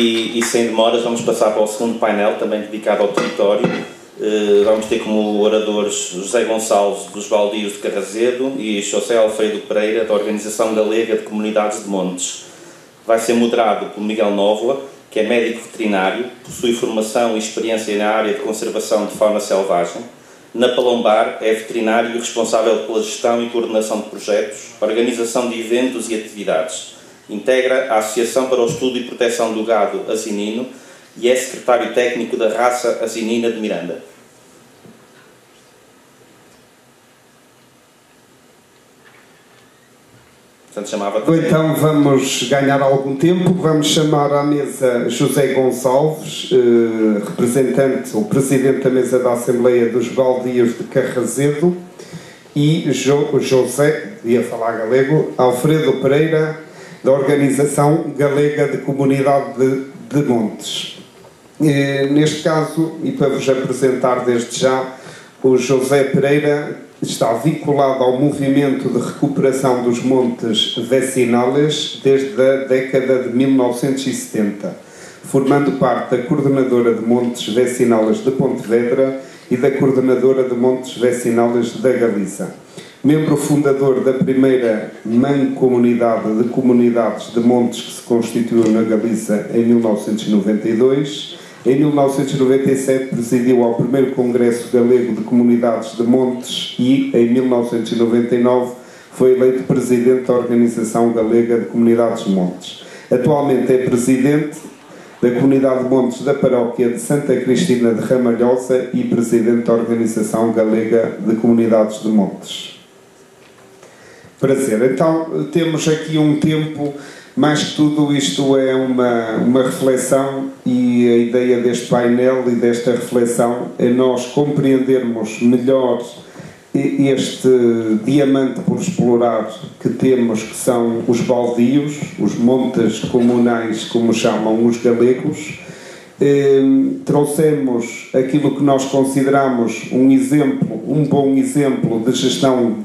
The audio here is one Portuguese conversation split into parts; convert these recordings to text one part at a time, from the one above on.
E sem demoras vamos passar para o segundo painel, também dedicado ao território. Vamos ter como oradores José Gonçalves, dos Baldios de Carrazedo, e José Alfredo Pereira, da Organização Galega de Comunidades de Montes. Vai ser moderado por Miguel Nóvoa, que é médico veterinário, possui formação e experiência na área de conservação de fauna selvagem. Na Palombar é veterinário e responsável pela gestão e coordenação de projetos, organização de eventos e atividades. Integra a Associação para o Estudo e Proteção do Gado Asinino e é secretário técnico da raça asinina de Miranda. Então vamos ganhar algum tempo, vamos chamar à mesa José Gonçalves, representante, ou presidente da mesa da Assembleia dos Baldios de Carrazedo, e José, ia falar galego, Alfredo Pereira, da Organização Galega de Comunidade de Montes. Neste caso, e para vos apresentar desde já, o José Pereira está vinculado ao movimento de recuperação dos montes vecinales desde a década de 1970, formando parte da Coordenadora de Montes Vecinales de Pontevedra e da Coordenadora de Montes Vecinales da Galiza. Membro fundador da primeira mancomunidade de comunidades de montes que se constituiu na Galiza em 1992. Em 1997 presidiu ao primeiro Congresso Galego de Comunidades de Montes e, em 1999, foi eleito presidente da Organização Galega de Comunidades de Montes. Atualmente é presidente da Comunidade de Montes da Paróquia de Santa Cristina de Ramalhosa e presidente da Organização Galega de Comunidades de Montes. Prazer. Então, temos aqui um tempo. Mais que tudo, isto é uma reflexão, e a ideia deste painel e desta reflexão é nós compreendermos melhor este diamante por explorar que temos, que são os baldios, os montes comunais, como chamam os galegos. Trouxemos aquilo que nós consideramos um bom exemplo de gestão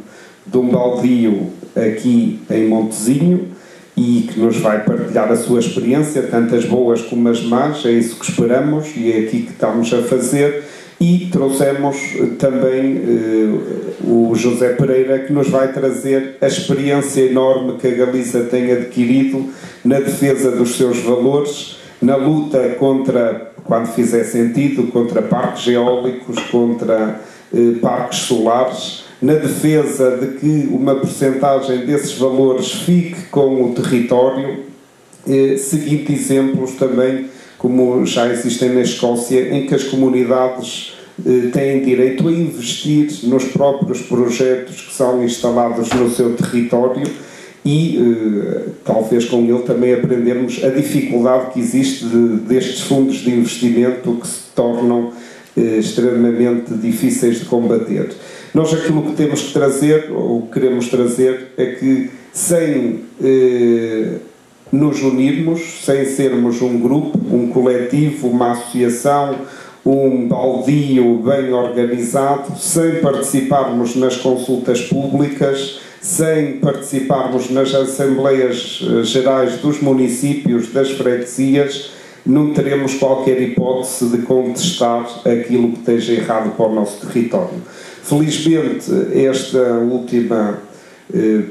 de um baldio aqui em Montezinho, e que nos vai partilhar a sua experiência, tanto as boas como as más, é isso que esperamos e é aqui que estamos a fazer. E trouxemos também o José Pereira, que nos vai trazer a experiência enorme que a Galiza tem adquirido na defesa dos seus valores, na luta contra, quando fizer sentido, contra parques eólicos, contra parques solares, na defesa de que uma percentagem desses valores fique com o território, seguindo exemplos também, como já existem na Escócia, em que as comunidades têm direito a investir nos próprios projetos que são instalados no seu território e, talvez com ele também aprendermos a dificuldade que existe destes fundos de investimento que se tornam extremamente difíceis de combater. Nós aquilo que temos que trazer, ou queremos trazer, é que sem nos unirmos, sem sermos um grupo, um coletivo, uma associação, um baldio bem organizado, sem participarmos nas consultas públicas, sem participarmos nas assembleias gerais dos municípios, das freguesias, não teremos qualquer hipótese de contestar aquilo que esteja errado para o nosso território. Felizmente, esta última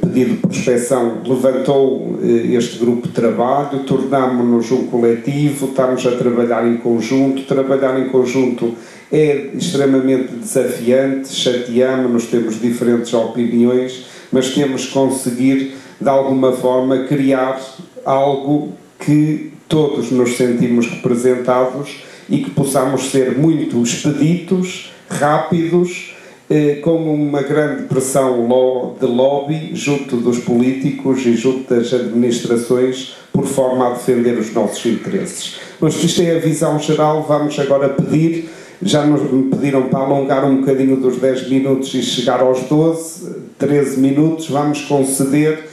pedido de prospeção levantou este grupo de trabalho, tornámos-nos um coletivo, estamos a trabalhar em conjunto. Trabalhar em conjunto é extremamente desafiante, chateamos-nos, temos diferentes opiniões, mas temos que conseguir, de alguma forma, criar algo que todos nos sentimos representados e que possamos ser muito expeditos, rápidos, com uma grande pressão de lobby junto dos políticos e junto das administrações, por forma a defender os nossos interesses. Mas isto é a visão geral. Vamos agora pedir, já me pediram para alongar um bocadinho dos 10 minutos e chegar aos 12, 13 minutos, vamos conceder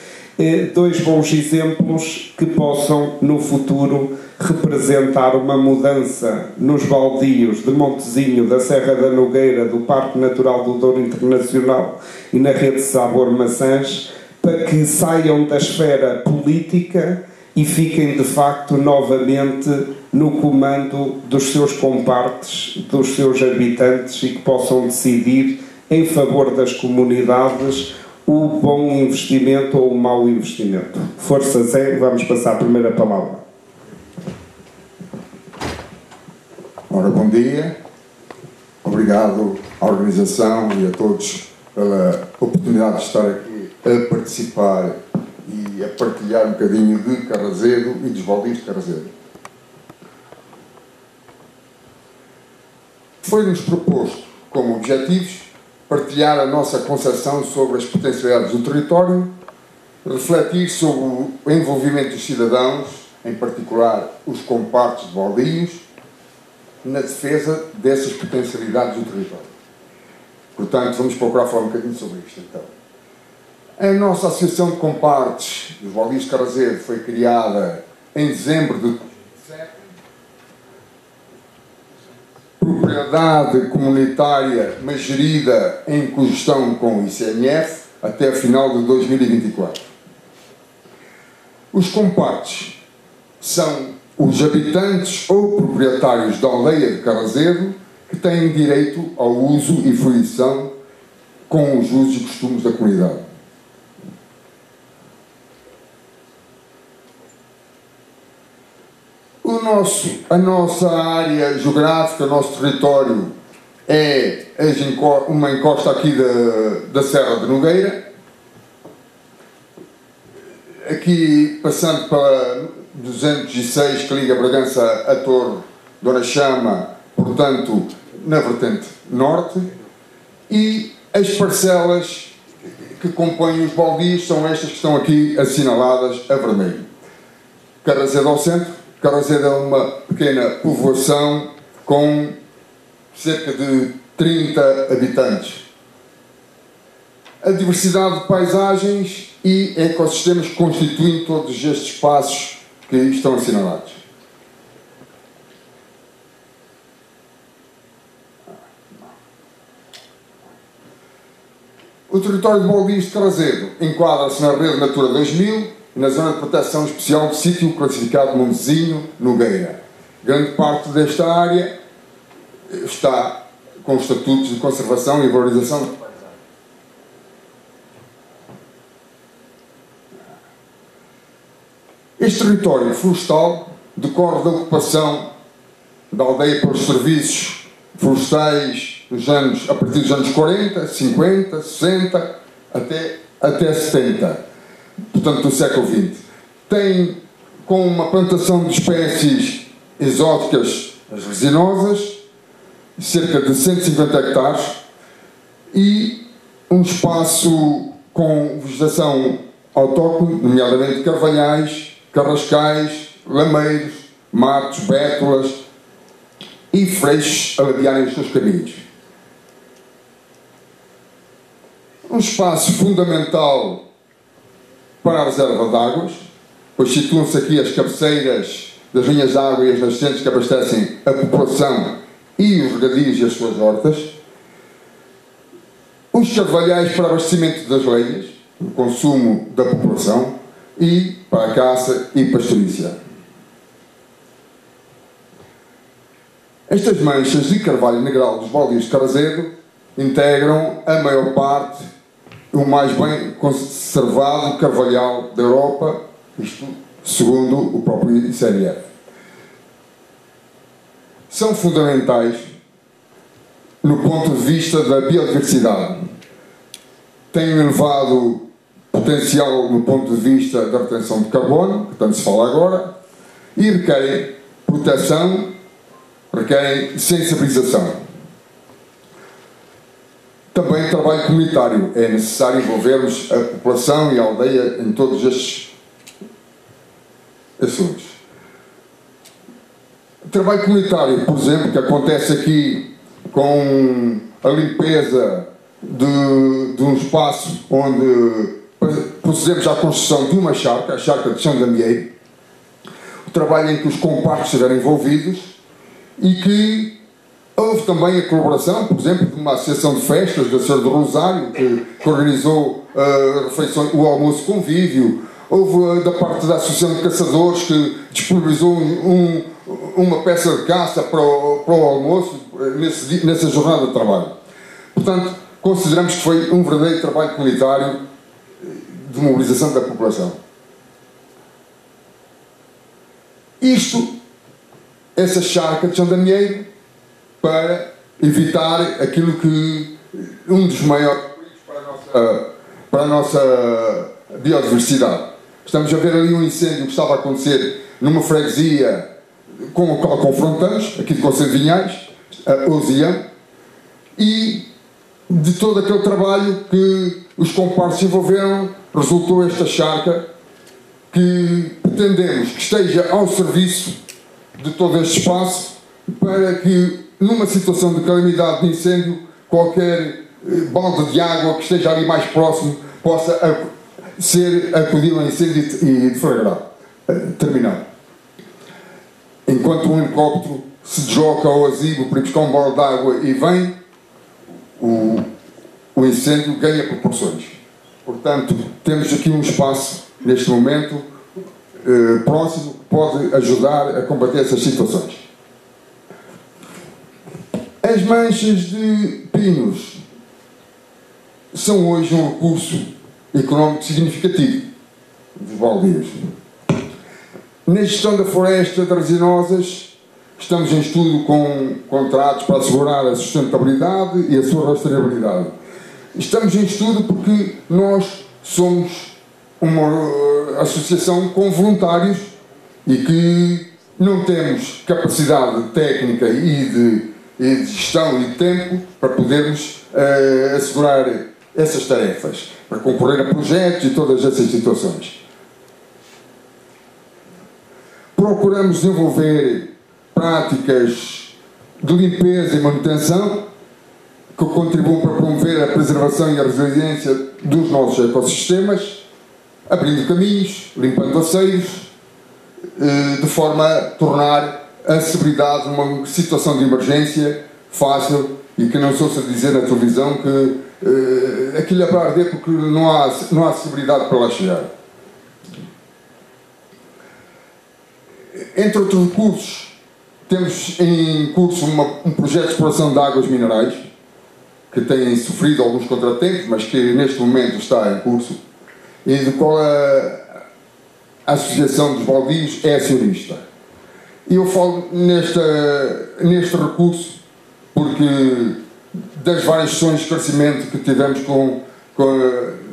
dois bons exemplos que possam, no futuro, representar uma mudança nos baldios de Montezinho, da Serra da Nogueira, do Parque Natural do Douro Internacional e na rede de Sabor Maçãs, para que saiam da esfera política e fiquem de facto novamente no comando dos seus compartes, dos seus habitantes, e que possam decidir em favor das comunidades o bom investimento ou o mau investimento. Força Zé, vamos passar a primeira palavra. Ora, bom dia. Obrigado à organização e a todos pela oportunidade de estar aqui a participar e a partilhar um bocadinho de Carrazedo e dos baldios de Carrazedo. Foi-nos proposto como objetivos partilhar a nossa concepção sobre as potencialidades do território, refletir sobre o envolvimento dos cidadãos, em particular os compartes de baldios, na defesa dessas potencialidades do território. Portanto, vamos procurar falar um bocadinho sobre isto, então. A nossa Associação de Compartes dos Baldios de Carrazedo foi criada em dezembro de 2007. Propriedade comunitária, mas gerida em cogestão com o ICMF até o final de 2024. Os compartes são os habitantes ou proprietários da aldeia de Carrazedo que têm direito ao uso e fruição com os usos e costumes da comunidade. A nossa área geográfica, o nosso território é uma encosta aqui da Serra de Nogueira, aqui passando para 206 que liga Bragança a Torre Dona Chama, portanto na vertente norte, e as parcelas que compõem os baldios são estas que estão aqui assinaladas a vermelho. Carrazedo ao centro. Carrazedo é uma pequena povoação com cerca de 30 habitantes. A diversidade de paisagens e ecossistemas que constituem todos estes espaços que estão assinalados. O território de baldios de Carrazedo enquadra-se na Rede Natura 2000 e na Zona de Proteção Especial de Sítio classificado Montezinho Nogueira. Grande parte desta área está com estatutos de conservação e valorização da paisagem. Este território florestal decorre da ocupação da aldeia pelos serviços florestais a partir dos anos 40, 50, 60 até 70. Portanto, do século XX. Tem, com uma plantação de espécies exóticas, as resinosas, cerca de 150 hectares, e um espaço com vegetação autóctone, nomeadamente carvalhais, carrascais, lameiros, matos, bétulas e freixos a ladearem os seus caminhos. Um espaço fundamental para a reserva de águas, pois situam-se aqui as cabeceiras das linhas de água e as nascentes que abastecem a população e os regadios e as suas hortas. Os carvalhais para abastecimento das lenhas, o consumo da população, e para a caça e pastorícia. Estas manchas de carvalho negral dos baldios de Carrazedo integram a maior parte, o mais bem conservado carvalhal da Europa, isto segundo o próprio ICMF. São fundamentais no ponto de vista da biodiversidade. Têm um elevado potencial no ponto de vista da retenção de carbono, que tanto se fala agora, e requerem proteção, requerem sensibilização. Também trabalho comunitário. É necessário envolvermos a população e a aldeia em todos estes assuntos. Trabalho comunitário, por exemplo, que acontece aqui com a limpeza de um espaço onde procedemos à construção de uma charca, a charca de Chão de Amieiro. O trabalho em que os compartes estiveram envolvidos e que houve também a colaboração, por exemplo, de uma associação de festas da Senhora do Rosário, que organizou o almoço convívio, houve da parte da Associação de Caçadores, que disponibilizou uma peça de caça para o almoço nessa jornada de trabalho. Portanto, consideramos que foi um verdadeiro trabalho comunitário de mobilização da população. Essa charca de Chandamieiro, para evitar aquilo que um dos maiores perigos para a nossa biodiversidade. Estamos a ver ali um incêndio que estava a acontecer numa freguesia com a qual confrontamos, aqui de Conselho de Vinhais, a Osião, e de todo aquele trabalho que os comparses se envolveram, resultou esta charca que pretendemos que esteja ao serviço de todo este espaço, para que numa situação de calamidade de incêndio, qualquer balde de água que esteja ali mais próximo possa ser acudido ao incêndio e deflagrado, terminado. Enquanto um helicóptero se desloca ao azigo para buscar um balde de água e vem, o incêndio ganha proporções. Portanto, temos aqui um espaço, neste momento, próximo, que pode ajudar a combater essas situações. As manchas de pinos são hoje um recurso económico significativo dos baldios. Na gestão da floresta de resinosas, estamos em estudo com contratos para assegurar a sustentabilidade e a sua rastreabilidade. Estamos em estudo porque nós somos uma associação com voluntários e que não temos capacidade técnica e de gestão e de tempo para podermos assegurar essas tarefas, para concorrer a projetos e todas essas situações. Procuramos desenvolver práticas de limpeza e manutenção que contribuam para promover a preservação e a resiliência dos nossos ecossistemas, abrindo caminhos, limpando aceiros, de forma a tornar a acessibilidade uma situação de emergência fácil e que não se ouça dizer na televisão que aquilo é para arder porque não há acessibilidade para lá chegar. Entre outros recursos, temos em curso um projeto de exploração de águas minerais que tem sofrido alguns contratempos, mas que neste momento está em curso e do qual a Associação dos Baldios é acionista. E eu falo neste recurso porque das várias sessões de esclarecimento que tivemos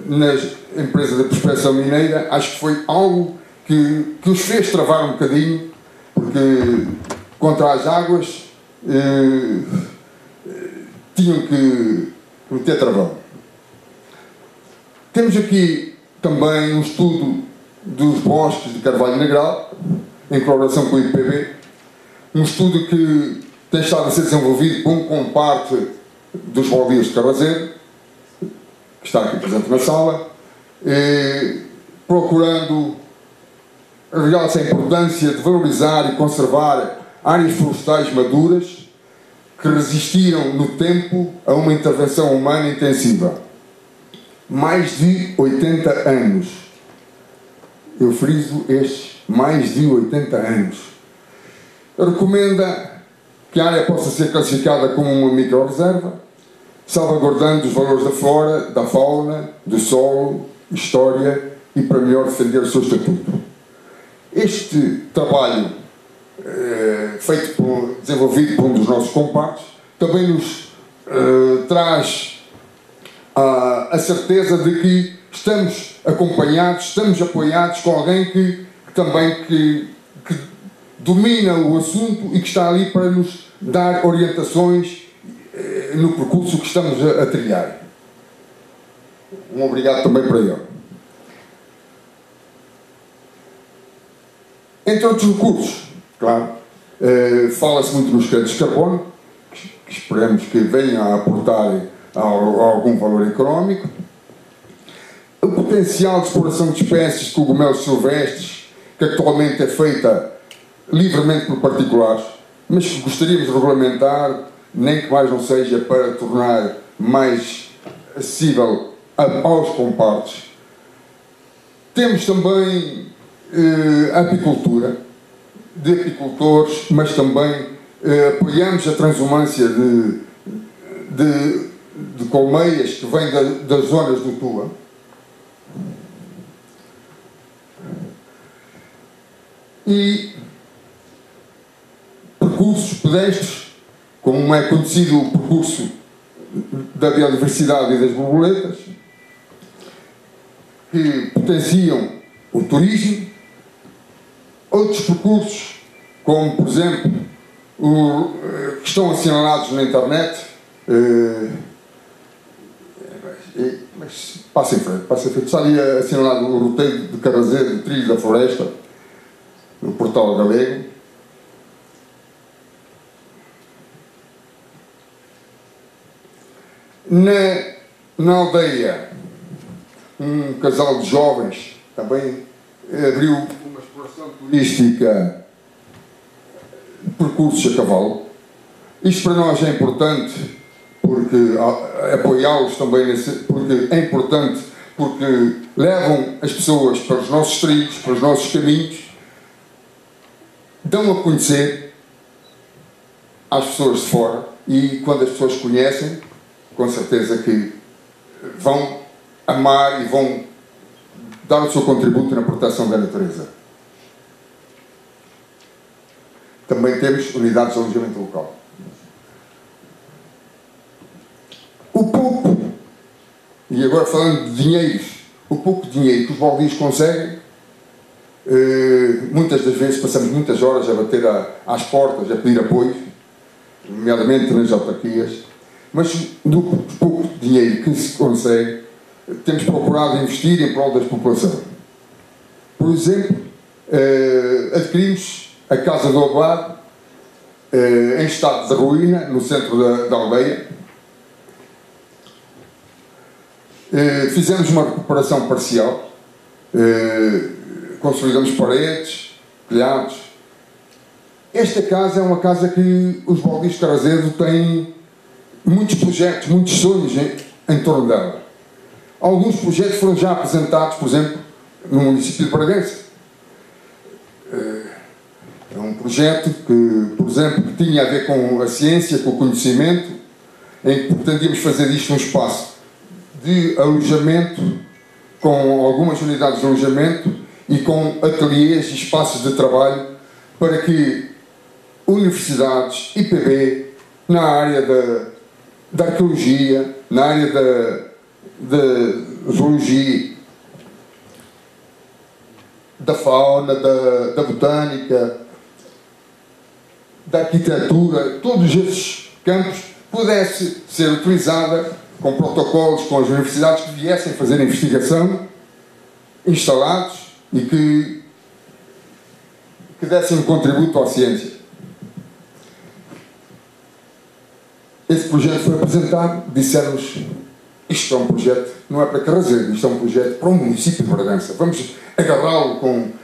nas empresas da prospecção mineira, acho que foi algo que os fez travar um bocadinho, porque contra as águas tinham que meter travão. Temos aqui também um estudo dos bosques de carvalho negral, em colaboração com o IPB, um estudo que tem estado a ser desenvolvido com parte dos baldios de Carrazedo, que está aqui presente na sala, procurando realça a importância de valorizar e conservar áreas florestais maduras que resistiram no tempo a uma intervenção humana intensiva. Mais de 80 anos. Eu friso estes mais de 80 anos. Recomenda que a área possa ser classificada como uma micro-reserva, salvaguardando os valores da flora, da fauna, do solo, história e para melhor defender o seu estatuto. Este trabalho, desenvolvido por um dos nossos comparses, também nos traz a certeza de que estamos acompanhados, estamos apoiados com alguém que domina o assunto e que está ali para nos dar orientações no percurso que estamos a trilhar. Um obrigado também para ele. Entre outros recursos, claro, fala-se muito nos créditos de carbono, que esperamos que venham a aportar algum valor económico. O potencial de exploração de espécies de cogumelos silvestres, que atualmente é feita livremente por particulares, mas que gostaríamos de regulamentar, nem que mais não seja para tornar mais acessível aos comparses. Temos também apicultura, de apicultores, mas também apoiamos a transumância de colmeias que vêm das zonas do Tua. E percursos pedestres, como é conhecido o percurso da biodiversidade e das borboletas, que potenciam o turismo. Outros percursos, como por exemplo, que estão assinalados na internet, mas passa em frente. Está ali assinalado o roteiro de Carrazedo, de Trilho da Floresta, no portal galego. Na aldeia, um casal de jovens também abriu uma exploração turística de percursos a cavalo. Isto para nós é importante porque apoiá-los também, porque é importante porque levam as pessoas para os nossos trilhos, para os nossos caminhos, dão a conhecer às pessoas de fora, e quando as pessoas conhecem, com certeza que vão amar e vão dar o seu contributo na proteção da natureza. Também temos unidades de alojamento local. O pouco, e agora falando de dinheiros, o pouco dinheiro que os baldios conseguem, muitas das vezes passamos muitas horas a bater às portas, a pedir apoio, nomeadamente nas autarquias, mas do pouco dinheiro que se consegue, temos procurado investir em prol da população. Por exemplo, adquirimos a Casa do Abade, em estado de ruína, no centro da aldeia. Fizemos uma recuperação parcial, consolidamos paredes, telhados. Esta casa é uma casa que os baldios de Carrazedo têm muitos projetos, muitos sonhos em torno dela. Alguns projetos foram já apresentados, por exemplo, no município de Bragança. É um projeto que, por exemplo, que tinha a ver com a ciência, com o conhecimento, em que pretendíamos fazer isto um espaço de alojamento, com algumas unidades de alojamento e com ateliês e espaços de trabalho, para que universidades, IPB, na área da arqueologia, na área da zoologia, da fauna, da botânica, da arquitetura, todos esses campos pudesse ser utilizada com protocolos com as universidades que viessem fazer investigação, instalados, e que dessem um contributo à ciência. Esse projeto foi apresentado, disseram-nos: isto é um projeto, não é para Carrazedo, isto é um projeto para o município de Bragança, vamos agarrá-lo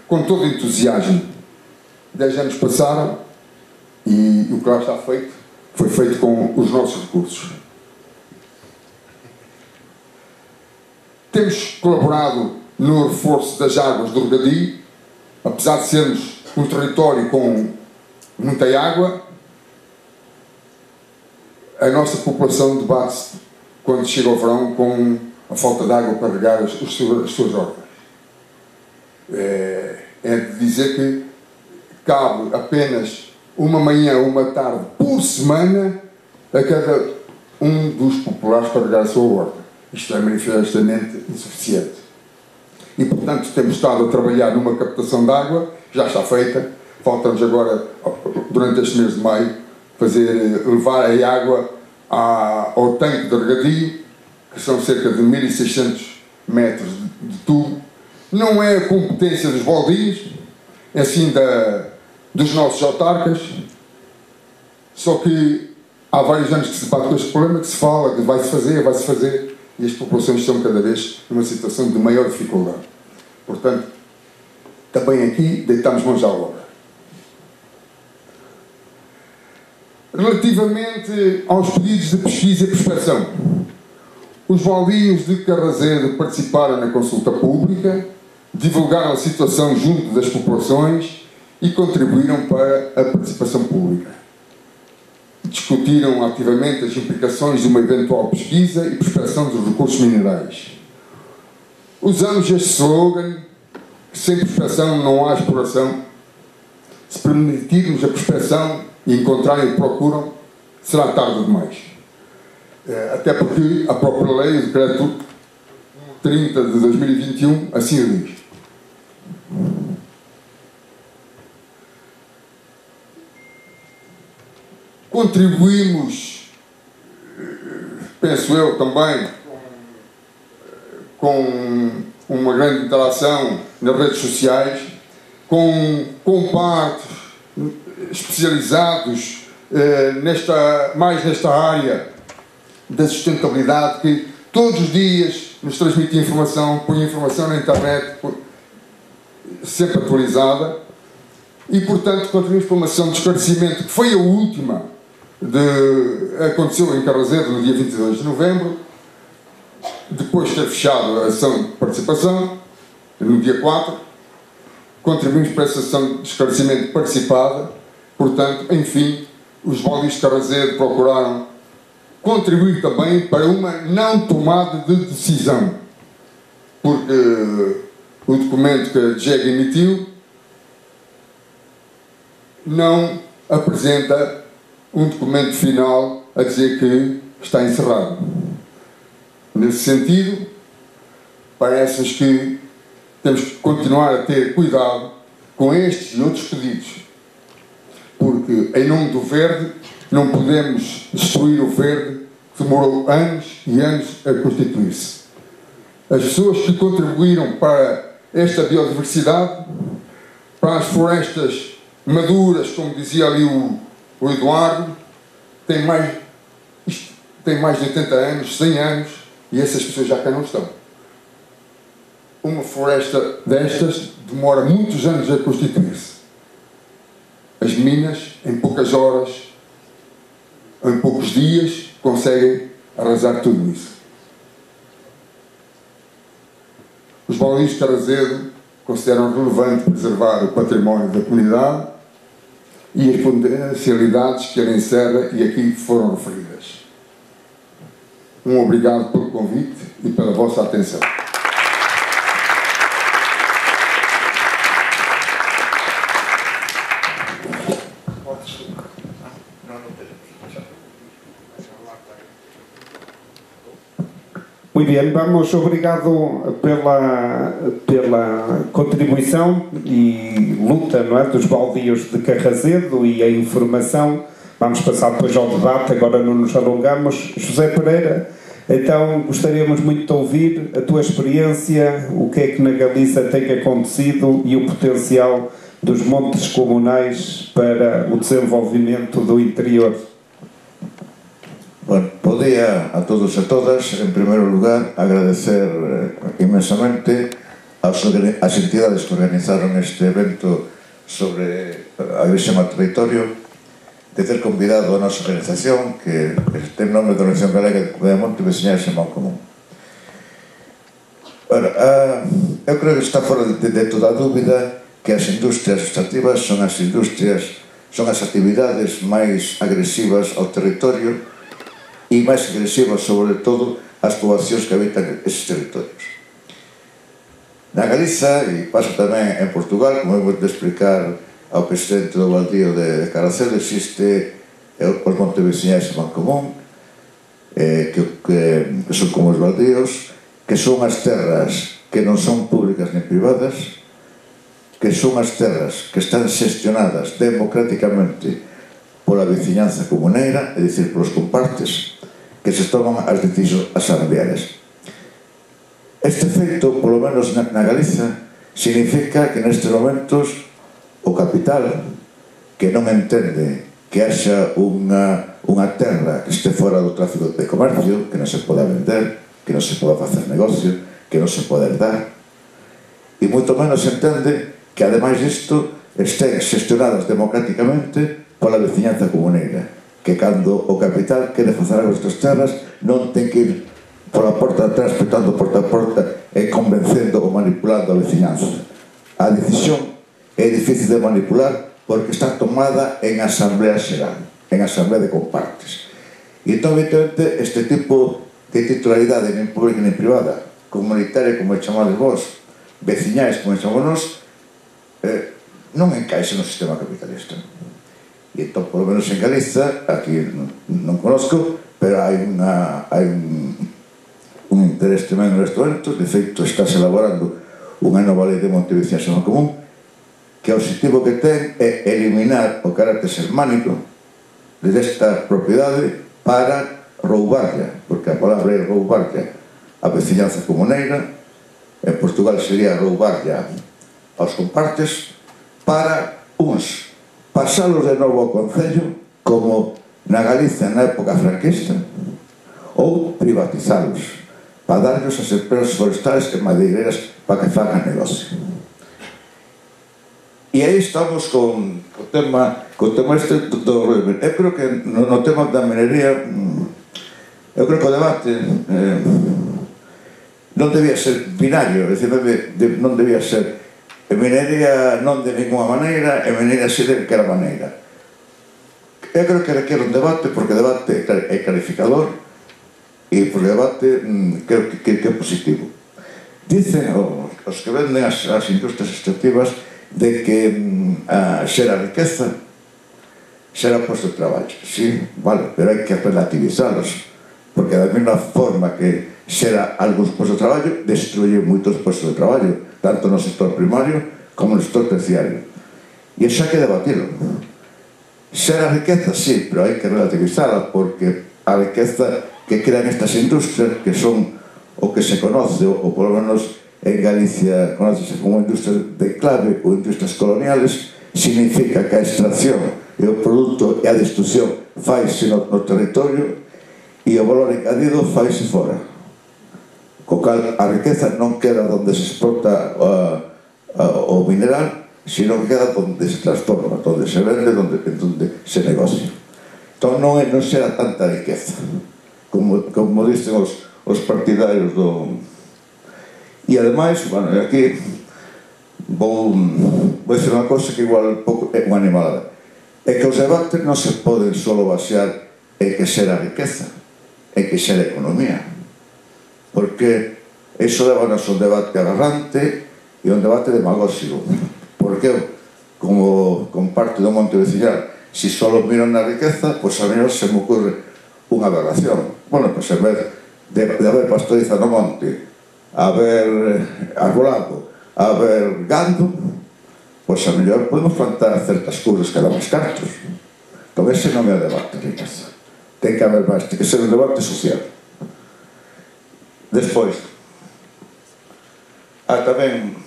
com todo o entusiasmo. 10 anos passaram e o que lá está feito foi feito com os nossos recursos. Temos colaborado no reforço das águas do regadio, apesar de sermos um território com muita água. A nossa população debate-se, quando chega o verão, com a falta de água para regar as suas hortas. É de dizer que cabe apenas uma manhã ou uma tarde por semana a cada um dos populares para regar a sua horta. Isto é manifestamente insuficiente. E, portanto, temos estado a trabalhar numa captação de água, já está feita. Falta-nos agora, durante este mês de maio, levar a água ao tanque de regadio, que são cerca de 1.600 metros de tubo. Não é a competência dos baldios, é sim dos nossos autarcas, só que há vários anos que se debate com este problema, que se fala, que vai-se fazer, e as populações estão cada vez numa situação de maior dificuldade. Portanto, também aqui deitamos mãos à obra. Relativamente aos pedidos de pesquisa e prospecção, os baldios de Carrazedo participaram na consulta pública, divulgaram a situação junto das populações e contribuíram para a participação pública. Discutiram ativamente as implicações de uma eventual pesquisa e prospecção dos recursos minerais. Usamos este slogan: sem prospecção não há exploração. Se permitirmos a prospecção e encontrarem o que procuram, será tarde demais. Até porque a própria lei, o decreto 30 de 2021, assim o diz. Contribuímos, penso eu também, com uma grande interação nas redes sociais, com partes especializados mais nesta área da sustentabilidade, que todos os dias nos transmitem informação, põe informação na internet, sempre atualizada, e portanto contribuímos para uma sessão de esclarecimento que foi a última, aconteceu em Carrazedo no dia 22 de novembro, depois de ter fechado a sessão de participação, no dia 4, contribuímos para essa sessão de esclarecimento participada. Portanto, enfim, os baldios de Carrazedo procuraram contribuir também para uma não tomada de decisão, porque o documento que a DGEG emitiu não apresenta um documento final a dizer que está encerrado. Nesse sentido, parece-nos que temos que continuar a ter cuidado com estes e outros pedidos, porque em nome do verde não podemos destruir o verde que demorou anos e anos a constituir-se. As pessoas que contribuíram para esta biodiversidade, para as florestas maduras, como dizia ali o Eduardo, tem mais de 80 anos, 100 anos, e essas pessoas já cá não estão. Uma floresta destas demora muitos anos a constituir-se. As minas, em poucas horas, em poucos dias, conseguem arrasar tudo isso. Os baldios de Carrazedo consideram relevante preservar o património da comunidade e as potencialidades que ele encerra e aqui foram referidas. Um obrigado pelo convite e pela vossa atenção. Muito bem, vamos, obrigado pela contribuição e luta, não é, dos baldios de Carrazedo e a informação. Vamos passar depois ao debate, agora não nos alongamos. José Pereira, então gostaríamos muito de ouvir a tua experiência, o que é que na Galiza tem acontecido e o potencial dos montes comunais para o desenvolvimento do interior. Bueno, bo día a todos e todas. En primeiro lugar, agradecer inmensamente as entidades que organizaron este evento sobre a Agrexema Territorio, de ter convidado a nosa organización, que ten nome da Organización Galega de Monte Veciñais e Mancomún. Bueno, eu creo que está fora de toda a dúbida que as industrias extractivas son as actividades máis agresivas ao territorio e máis agresivas, sobre todo, as poboacións que habitan eses territorios. Na Galiza, e pasa tamén en Portugal, como hemos de explicar ao presidente do baldío de Carracedo, existe os montes veciñais de Mancomún, que son como os baldíos, que son as terras que non son públicas nin privadas, que son as terras que están xestionadas democráticamente pola veciñanza comuneira, é dicir, polos compartes, que se toman as decisións asamblearias. Este feito, polo menos na Galiza, significa que nestes momentos o capital, que non entende que haxa unha terra que este fora do tráfico de comercio, que non se poda vender, que non se poda facer negocio, que non se poda herdar, e moito menos entende que, ademais disto, estén xestionadas democráticamente pola veciñanza comuneira, que cando o capital quere facer algo estas terras non ten que ir pola porta de atrás, petando porta a porta e convencendo ou manipulando a veciñanza. A decisión é difícil de manipular porque está tomada en asamblea xeral, en asamblea de compartes. E entón, evidentemente, este tipo de titularidade nen pública nen privada, comunitaria, como chamades vos, veciñais, como chamamos nós, non encaixa no sistema capitalista. E entón, por lo menos en Galiza, aquí non conozco, pero hai un interés tremendo neste momento. De feito, estáse elaborando unha nova lei de Montevideo común, que o objetivo que ten é eliminar o carácter xermánico desta propiedade para roubarlla, porque a palabra é roubarlla a veciñanza comuneira, en Portugal sería roubarlla aos compartes, para uns pasalos de novo ao concello, como na Galiza na época franquista, ou privatizalos, para darlos as empresas forestales e madeireiras para que fagan negocio. E aí estamos con o tema este do régimen. Eu creo que no tema da minería, eu creo que o debate non debía ser binario, é dicir, non debía ser minería non de ninguna maneira e minería sí de que era maneira. Eu creo que requiere un debate, porque o debate é clarificador e porque o debate creo que é positivo. Dicen os que venden as industrias extractivas de que xera riqueza, xera posto de traballo. Sí, vale, pero hai que relativizalos, porque da mesma forma que xera algúns postos de traballo, destruye moitos postos de traballo, tanto no sector primario como no sector terciario. E xa hai que debatilo. Xera riqueza, sí, pero hai que relativizala, porque a riqueza que crean estas industrias, que son o que se conoce, ou por lo menos en Galicia conócese como industria de clave ou industrias coloniales, significa que a extracción e o produto e a destrucción faise no territorio e o valor engadido faise fora. Co cal a riqueza non queda onde se exporta o mineral, sino que queda onde se transforma, onde se vende, onde se negocia. Entón non xera tanta riqueza como dicen os partidarios do... E ademais, bueno, aquí vou dicir unha cosa que igual é unha animalada, é que os debates non se poden solo basear en que xera riqueza, en que xera economía, porque iso levanos un debate agarrante e un debate demagóxico, porque como comparte do monte veciñal, se solo miro na riqueza, pois a mí se me ocurre unha aberración. Bueno, pois en vez de haber pastoriza no monte, haber arbolado, haber gando, pois a mellor podemos plantar certas cousas que dan máis cartos. Entón ese non é o debate de riqueza. Ten que haber máis, ten que ser un debate social. Despois, tamén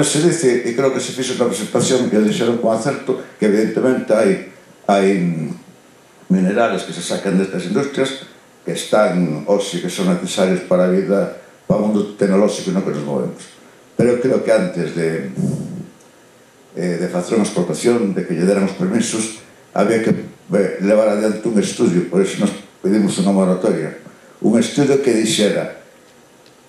se dice, e creo que se fixo na presentación, que dixeron con acerto, que evidentemente hai minerales que se sacan destas industrias que están hoxe, que son necesarios para a vida, para o mundo tecnolóxico no que nos movemos. Pero eu creo que antes de facer unha exportación, de que lle deran os permisos, había que levar adiante un estudio, por iso nos pedimos unha moratoria, un estudio que dixera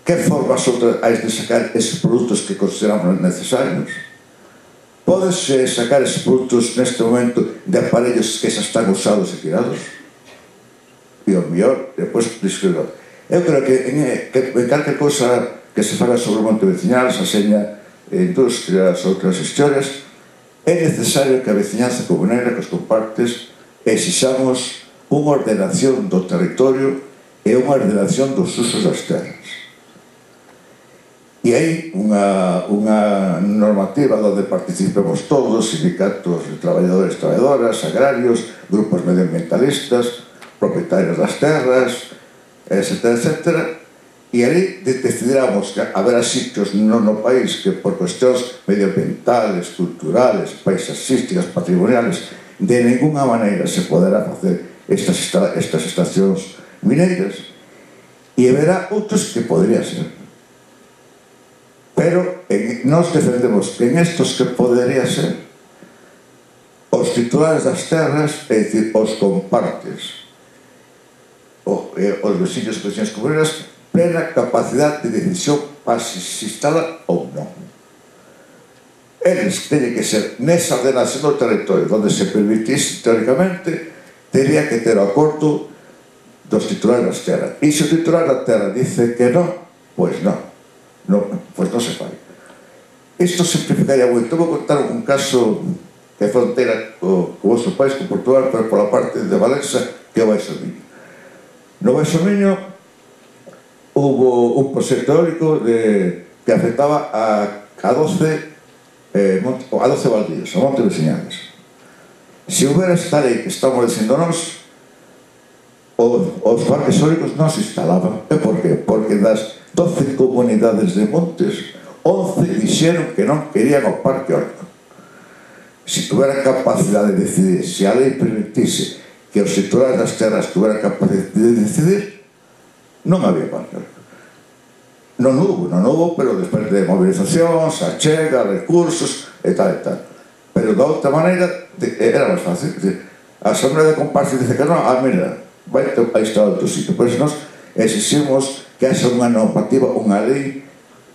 que formas outras hai de sacar eses produtos que consideramos necesarios. Pódense sacar eses produtos neste momento de aparellos que xa están usados e tirados? E o mellor, depois describir. Eu creo que en calquer cousa que se faga sobre o monte veciñal, a seña industria, as outras historias, é necesario que a veciñanza comuneira, que os compartes, exixamos unha ordenación do territorio e unha ordenación dos usos das terras. E hai unha normativa onde participemos todos, sindicatos de traballadores e traballadoras, agrarios, grupos medioambientalistas, propietarios das terras, etc. E ali decidiramos que haberá sitios no país que por cuestións medioambientales, culturales, paisaxísticas, patrimoniales, de ninguna maneira se poderá facer estas estacións mineiras, e haberá outros que podría ser. Pero nós defendemos que en estos que podría ser, os titulares das terras, é dicir, os compartes, os veciños e veciñas comuneras plena capacidade de decisión para se instala ou non. Eles teñen que ser nesa ordenación do territorio onde se permitise teóricamente, teria que ter o acordo dos titulares das terras. E se o titular da terra dice que non, pois non, pois non se fai. Isto simplificaría moito. Vou contar un caso que é fronteira co vosso país, con Portugal, pero pola parte de Valença, que é o Baixo Miño. No Baixo Miño hubo un proxecto eólico que afectaba a 12 baldíos, a montes veciñales. Se houbera esta lei que estamos dicindo nós, os parques eólicos non se instalaban. E por qué? Porque das 12 comunidades de montes, 11 dixeron que non querían o parque eólico. Se tuveran capacidade de decidir, se a lei permitise que os titulares das terras tuveran capacidade de decidir, non había parque eólico. Non hubo, pero despois de movilizacións, achega, recursos, e tal, e tal. Pero da outra maneira, era máis fácil. A Asamblea de Comparsa dice que non, mira, vai a instalar outro sitio. Por isso, nós exigimos que haxa unha normativa, unha lei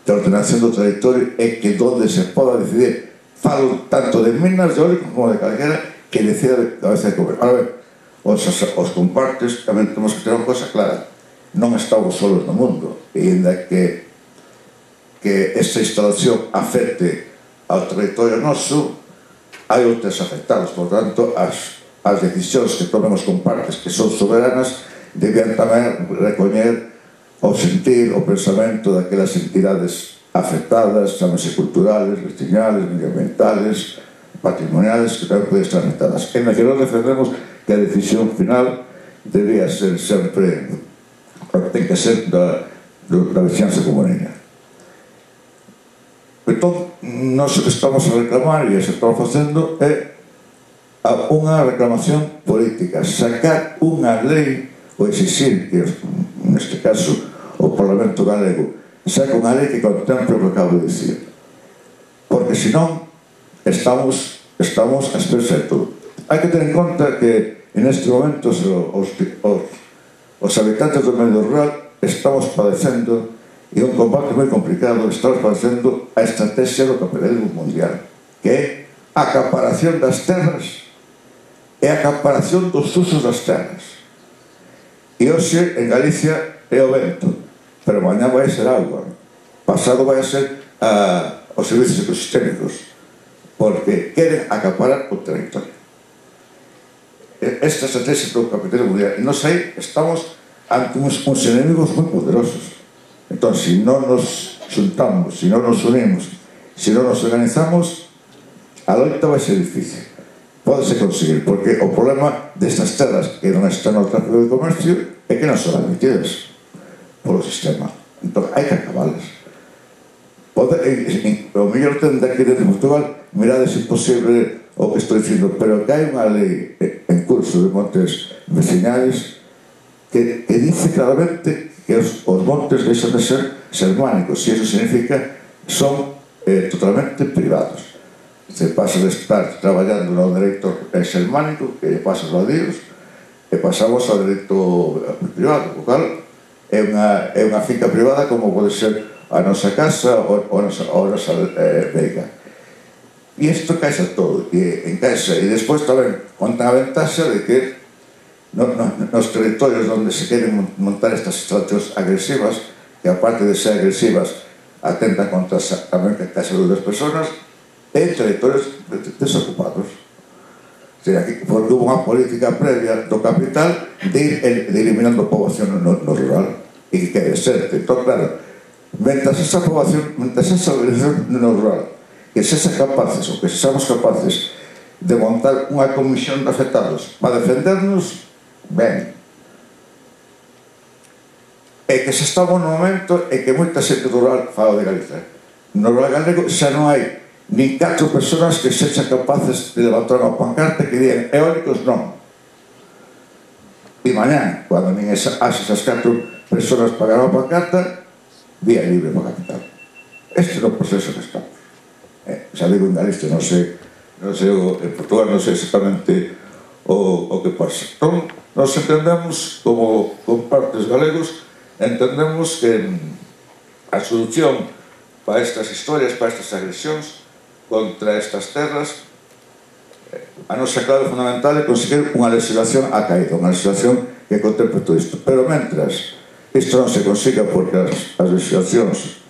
de ordenación do territorio e que donde se poda decidir, falo tanto de minas de eólico como de calquera, que decida a vez de comer. Ahora ben, os compartes tamén temos que ter unha cosa clara. Non estamos solos no mundo, e ainda que esta instalación afecte ao territorio noso, hai outros afectados. Por tanto, as decisións que tomen os compartes, que son soberanas, debían tamén recoñer o sentir, o pensamento daquelas entidades afectadas, chámese culturales, veciñales, medioambientales, patrimoniales, que tamén poden estar afectadas. En la que nós defendemos que a decisión final debía ser sempre, ten que ser da veciñanza comunera. Entón, nós estamos a reclamar, e se estamos facendo, é unha reclamación política, sacar unha lei, ou exixir que, neste caso, o Parlamento galego saca unha lei que contemple o que acabo de dicir, porque senón estamos a expresar todo. Hai que ter en conta que en este momento os habitantes do medio rural estamos padecendo, e un combate moi complicado, estamos padecendo a estrategia do capitalismo mundial, que é a acaparación das terras e a acaparación dos usos das terras. E hoxe en Galicia é o vento, pero mañá vai ser auga, pasado vai ser os servicios ecosistémicos, porque queren acaparar o territorio. Esta estrategia do capitalismo mundial, e nós aí estamos ante uns enemigos moi poderosos. Entón, se non nos xuntamos, se non nos unimos, se non nos organizamos, a loita vai ser difícil. Pódese conseguir, porque o problema destas terras que non están no tráfico de comercio é que non son admitidas polo sistema. Entón, hai que acabalas. O mellor ten daqui desde Portugal, mirade se posible o que estou dicindo, pero que hai unha lei en curso de montes veciñales que dice claramente que os montes deixan de ser sermánicos, e iso significa son totalmente privados. Se pasa de estar traballando no dereito sermánico, que pasa os baldíos, e pasamos ao dereito privado, o cal é unha finca privada como pode ser a nosa casa ou a nosa veiga. E isto caixa todo, e encaixa, e despois tamén conta a ventaxa de que nos territorios onde se queren montar estas instalacións agresivas, que aparte de ser agresivas atentan contra tamén que a salud das persoas, en territorios desocupados. Porque hubo unha política previa do capital de ir eliminando poboación no rural, e que quede ser. Entón, claro, mentras esa poboación, mentras esa organización no rural, que sexan capaces, ou que sexamos capaces de montar unha comisión de afectados para defendernos, ben, é que se estamos no momento en que moita xente rural fala de Galicia. No rural galego xa non hai nin 4 persoas que sexan capaces de levantar unha pancarta que digan eólicos non. E mañá, cando nin esas 4 persoas pagaron a pancarta, vía libre para a capital. Este é o proceso que estamos. Xa digo en Galicia, non sei, en Portugal non sei exactamente o que pasa. Entón, nós entendemos, como partes galegos, entendemos que a solución para estas historias, para estas agresións contra estas terras, a nosa clave fundamental é conseguir unha legislación a caída, unha legislación que contemple todo isto. Pero mentras isto non se consiga, porque as legislacións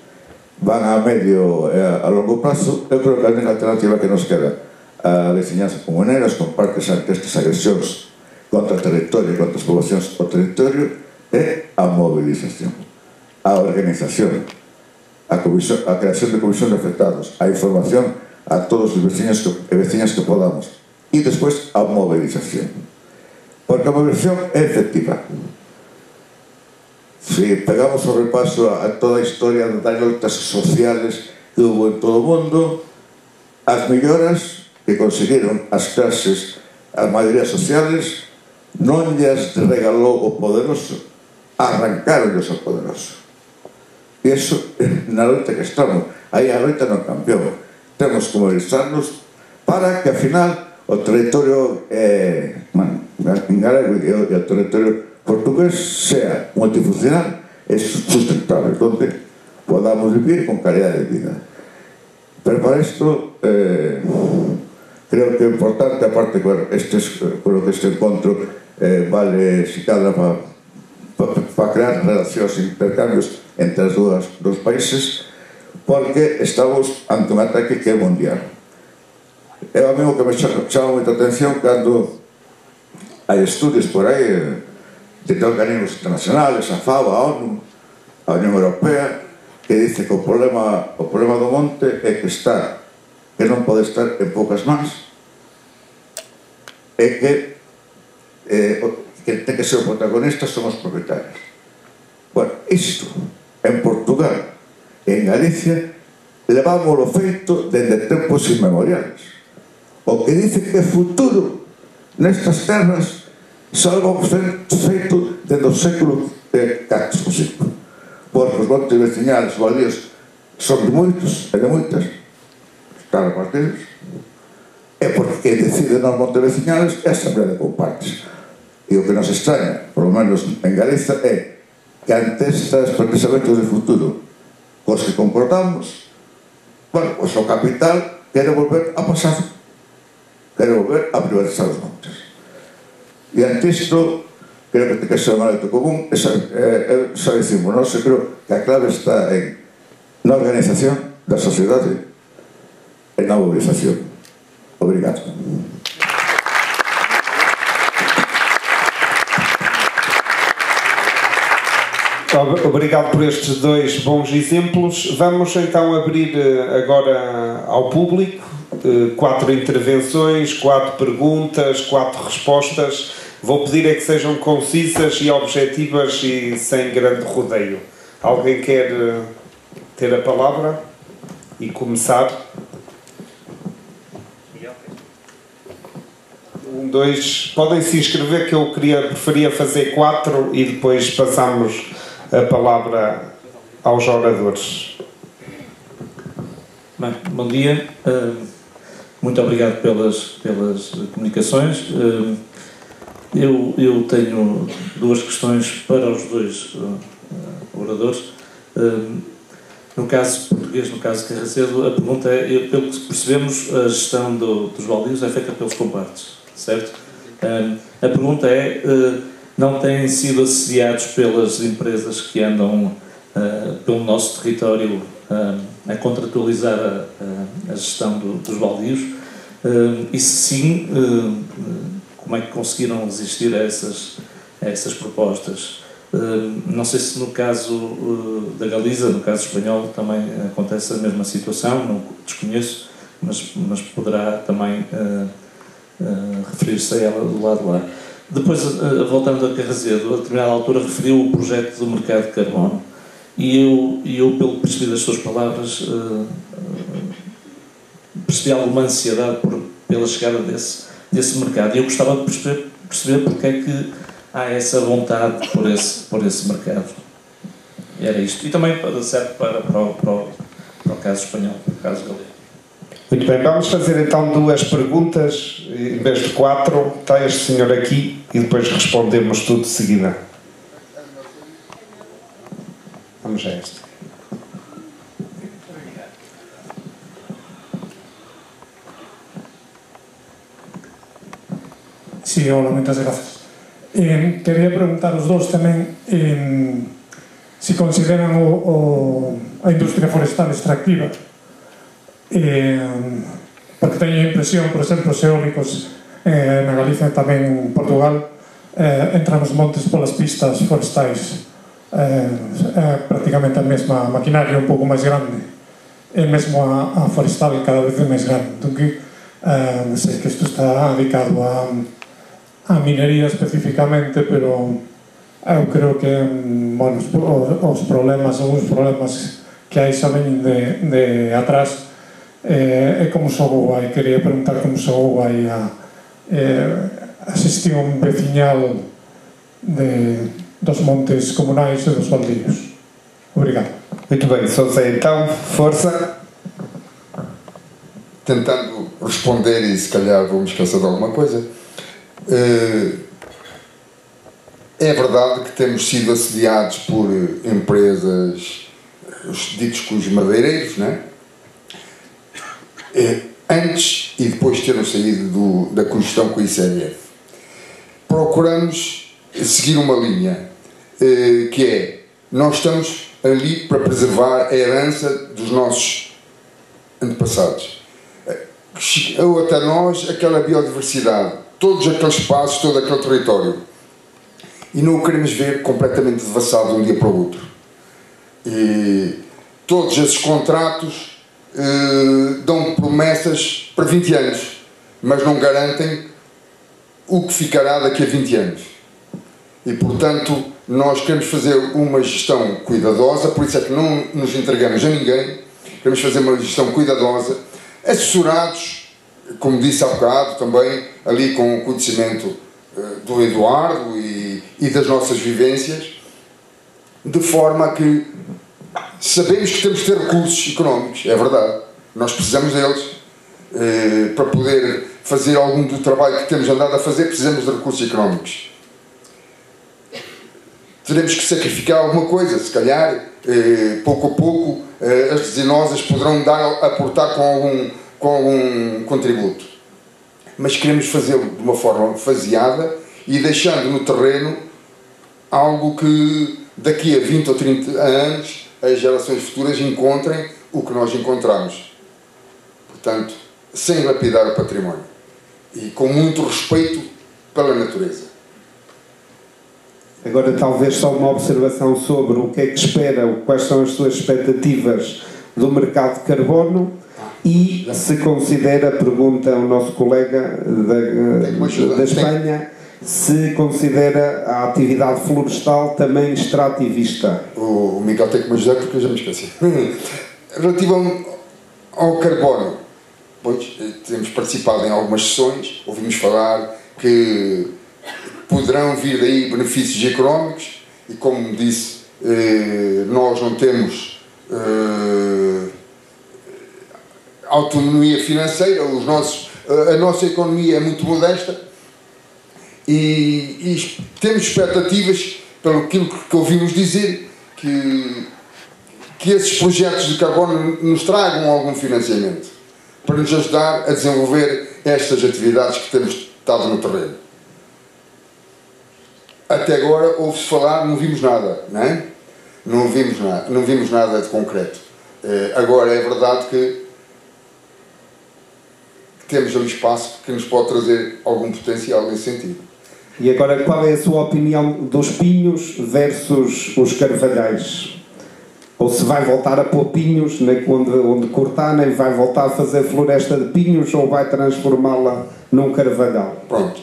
van a medio e a longo prazo, eu creo que a única alternativa que nos queda a veciñanza comunera, os compartes ante estas agresións contra o territorio e contra as poblacións do territorio, é a movilización, a organización, a creación de comisión de afectados, a información a todos os veciños e veciñas que podamos, e despois a movilización, porque a movilización é efectiva. Se pegamos o repaso a toda a historia das loitas sociales que hubo en todo o mundo, as melloras que conseguiron as clases, as maiorías sociales, non lles regalou o poderoso, arrancaronlles o poderoso. E iso, na loita que estamos, aí a loita non cambiou. Temos que mobilizarnos para que, ao final, o territorio galego e o territorio portugués sea multifuncional e sustentable, donde podamos vivir con calidad de vida. Pero para isto, creo que é importante, aparte con lo que este encontro vale, si cada para crear relacións e intercambios entre os dos países, porque estamos ante un ataque que é mundial. É o mesmo que me chama moita atención cando hai estudios por aí de organismos internacionales, a FAO, a ONU, a Unión Europea, que dice que o problema do monte é que non pode estar en poucas mans, e que ten que ser o protagonista son os propietarios. Bueno, isto en Portugal e en Galicia levámoslo feito dende tempos inmemoriales. O que dice que é futuro nestas terras xa lo vamos feito dende o século IV, porque os montes veciñales, os baldíos, son de moitos e de moitas, están repartidos, e porque quem decide nos montes veciñales é a Asamblea de Compartes. E o que nos extraña, por lo menos en Galiza, é que ante estes pensamentos de futuro cos que concordamos, bueno, pues o capital quere volver a pasar, quere volver a privatizar os montes. E ante isto, creo que ten que ser un hábito común, xa dicimos, non sei, creo que a clave está na organización da sociedade e na movilización. Obrigado. Obrigado por estes dois bons exemplos. Vamos então abrir agora ao público 4 intervenções, 4 perguntas, 4 respostas. Vou pedir é que sejam concisas e objetivas e sem grande rodeio. Alguém quer ter a palavra e começar? 1, 2, podem se inscrever, que eu preferia fazer 4 e depois passamos a palavra aos oradores. Bem, bom dia, muito obrigado pelas comunicações. Eu tenho 2 questões para os 2 oradores. No caso português, no caso de Carracedo, a pergunta é, pelo que percebemos, a gestão dos baldios é feita pelos compartes, certo? A pergunta é, não têm sido assediados pelas empresas que andam pelo nosso território a contratualizar a gestão dos baldios? E se sim, como é que conseguiram resistir a essas propostas? Não sei se no caso da Galiza, no caso espanhol, também acontece a mesma situação, não desconheço, mas poderá também referir-se a ela do lado de lá. Depois, voltando a Carracedo, a determinada altura referiu o projeto do mercado de carbono. E eu pelo que percebi das suas palavras, percebi alguma ansiedade pela chegada desse mercado. E eu gostava de perceber porque é que há essa vontade por esse mercado. E era isto. E também serve para o caso espanhol, para o caso galego. Muito bem, vamos fazer então 2 perguntas, em vez de 4. Está este senhor aqui e depois respondemos tudo de seguida. Vamos a esta. Sí, hola, muchas gracias. Quería preguntar aos dos tamén se consideran a industria forestal extractiva, porque teño a impresión, por exemplo, os eólicos na Galicia e tamén en Portugal entran os montes polas pistas forestais, prácticamente a mesma maquinaria, un pouco máis grande, e mesmo a forestal cada vez é máis grande. Entón que sei que isto está dedicado a minería especificamente, pero eu creo que bueno, os problemas, algúns problemas que hai xa veñen de atrás, e como xogou aí, quería preguntar como xogou aí a xestión veciñal dos montes comunais e dos baldíos. Obrigado. Muito bem, Sousa, então, força. Tentando responder, e se calhar vou-me esquecer de alguma coisa. É verdade que temos sido assediados por empresas, os ditos cujos madeireiros, né? Antes e depois de termos saído da congestão com a ICRF. Procuramos seguir uma linha, que é, nós estamos ali para preservar a herança dos nossos antepassados. Chegou até nós aquela biodiversidade, todos aqueles espaços, todo aquele território, e não o queremos ver completamente devassado de um dia para o outro. E todos esses contratos dão promessas para 20 anos, mas não garantem o que ficará daqui a 20 anos. E portanto nós queremos fazer uma gestão cuidadosa, por isso é que não nos entregamos a ninguém, queremos fazer uma gestão cuidadosa, assessorados, como disse há bocado também, ali com o conhecimento do Eduardo e das nossas vivências, de forma que sabemos que temos que ter recursos económicos, é verdade, nós precisamos deles, para poder fazer algum do trabalho que temos andado a fazer, precisamos de recursos económicos. Teremos que sacrificar alguma coisa, se calhar, pouco a pouco, as resinosas poderão aportar com algum contributo, mas queremos fazê-lo de uma forma faseada e deixando no terreno algo que daqui a 20 ou 30 anos as gerações futuras encontrem o que nós encontramos, portanto, sem lapidar o património e com muito respeito pela natureza. Agora talvez só uma observação sobre o que é que espera, quais são as suas expectativas do mercado de carbono. E se considera, pergunta o nosso colega da Espanha, se considera a atividade florestal também extrativista. O Miguel tem que me ajudar porque eu já me esqueci. Relativo ao carbono, pois, temos participado em algumas sessões, ouvimos falar que poderão vir daí benefícios económicos e, como disse, nós não temos autonomia financeira, a nossa economia é muito modesta e temos expectativas, pelo que ouvimos dizer, que esses projetos de carbono nos tragam algum financiamento para nos ajudar a desenvolver estas atividades que temos estado no terreno. Até agora ouve-se falar, não vimos nada, não é? Não vimos nada de concreto. Agora é verdade que temos ali espaço que nos pode trazer algum potencial nesse sentido. E agora, qual é a sua opinião dos pinhos versus os carvalhais? Ou se vai voltar a pôr pinhos onde cortar, nem vai voltar a fazer floresta de pinhos, ou vai transformá-la num carvalhal? Pronto,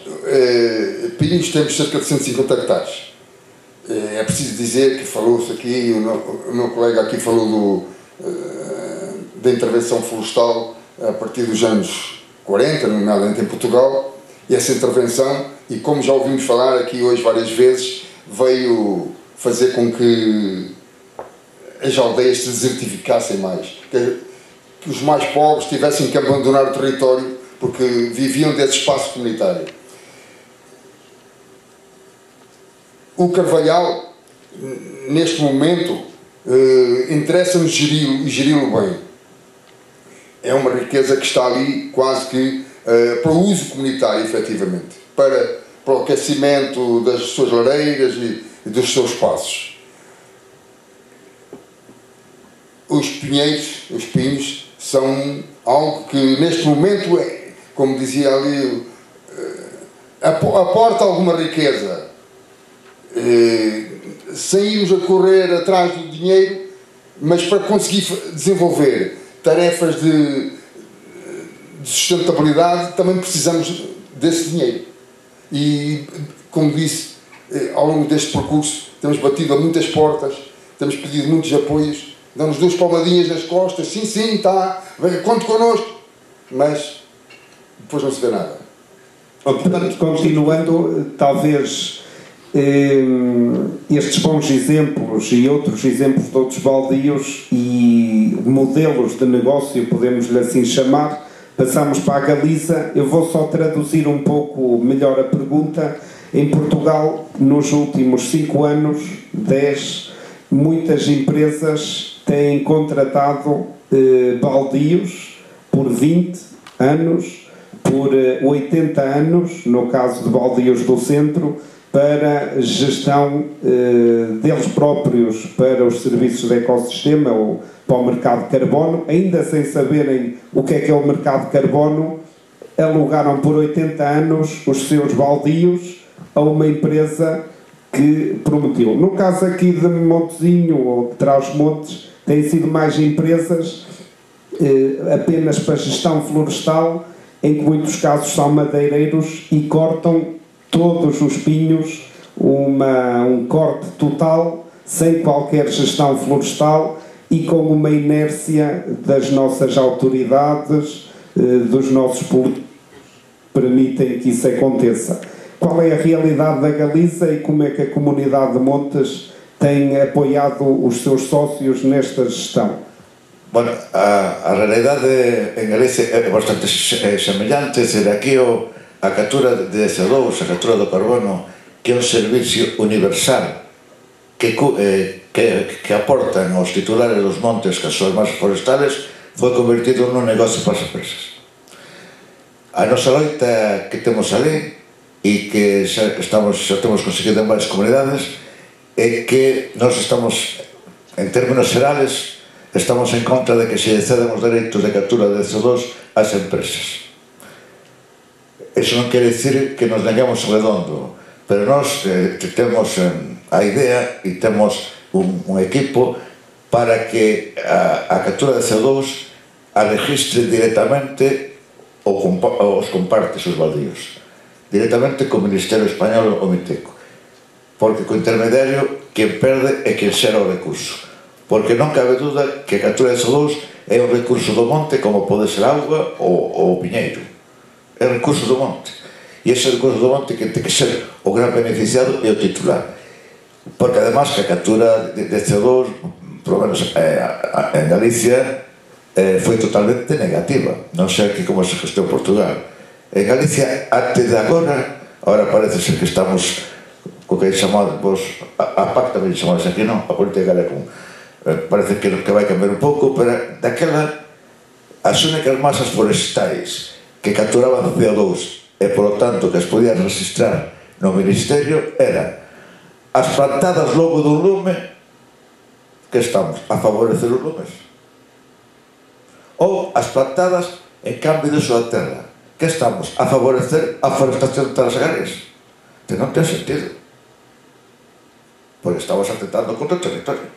pinhos temos cerca de 150 hectares. É preciso dizer que falou-se aqui, o meu colega aqui falou da intervenção florestal a partir dos anos 40, nomeadamente em Portugal, e essa intervenção, e como já ouvimos falar aqui hoje várias vezes, veio fazer com que as aldeias se desertificassem mais. que os mais pobres tivessem que abandonar o território porque viviam desse espaço comunitário. O Carvalhal, neste momento, interessa-nos geri-lo e geri-lo bem. É uma riqueza que está ali quase que para o uso comunitário, efetivamente, para o aquecimento das suas lareiras e dos seus espaços. Os pinheiros, os pinhos, são algo que neste momento, como dizia ali, aporta alguma riqueza. Sem irmos a correr atrás do dinheiro, mas para conseguir desenvolver tarefas de sustentabilidade também precisamos desse dinheiro. E, como disse, ao longo deste percurso temos batido a muitas portas, temos pedido muitos apoios, damos 2 palmadinhas nas costas, sim, está, conte connosco, mas depois não se vê nada. Portanto, continuando, talvez estes bons exemplos e outros exemplos de outros baldios e modelos de negócio, podemos-lhe assim chamar, passamos para a Galiza. Eu vou só traduzir um pouco melhor a pergunta. Em Portugal, nos últimos 5 anos, 10, muitas empresas têm contratado baldios por 20 anos, por 80 anos, no caso de baldios do centro, para gestão deles próprios para os serviços de ecossistema ou para o mercado de carbono, ainda sem saberem o que é o mercado de carbono, alugaram por 80 anos os seus baldios a uma empresa que prometeu. No caso aqui de Montezinho ou de Trás-os-Montes, têm sido mais empresas apenas para gestão florestal, em que muitos casos são madeireiros e cortam todos os pinhos, um corte total, sem qualquer gestão florestal e com uma inércia das nossas autoridades, dos nossos políticos, que permitem que isso aconteça. Qual é a realidade da Galiza e como é que a comunidade de Montes tem apoiado os seus sócios nesta gestão? Bueno, a realidade en Galicia é bastante semellante, é aquí a captura de CO2, a captura do carbono, que é un servicio universal que aportan aos titulares dos montes, que son máis forestales, foi convertido nun negocio para as empresas. A nosa loita que temos ali e que xa temos conseguido en varias comunidades é que nós estamos, en términos xerales, estamos en contra de que se cedan os dereitos de captura de CO2 ás empresas. Eso non quere dicir que nos neguemos o redondo, pero nós temos a idea e temos un equipo para que a captura de CO2 a registre directamente os compartes os baldíos, directamente co Ministerio Español o Miteco, porque co intermediario quen perde é quen xera o recurso, porque non cabe duda que a captura de CO2 é un recurso do monte como pode ser auga ou o piñeiro, é un recurso do monte, e ese recurso do monte que ten que ser o gran beneficiado e o titular, porque además que a captura de CO2, por lo menos en Galicia, foi totalmente negativa. Non sei aquí como se gestou Portugal. En Galicia, antes de agora parece ser que estamos co que chamamos a PAC tamén chamamos aquí, non? A política galega común. Parece que vai cambiar un pouco, pero daquela as únicas masas forestais que capturaban CO2 e, polo tanto, que as podían registrar no Ministerio eran as plantadas logo dun lume, que estamos a favorecer os lumes, ou as plantadas en cambio de súa terra, que estamos a favorecer a forestación de terras agrarias, que non ten sentido, porque estamos atentando contra o territorio.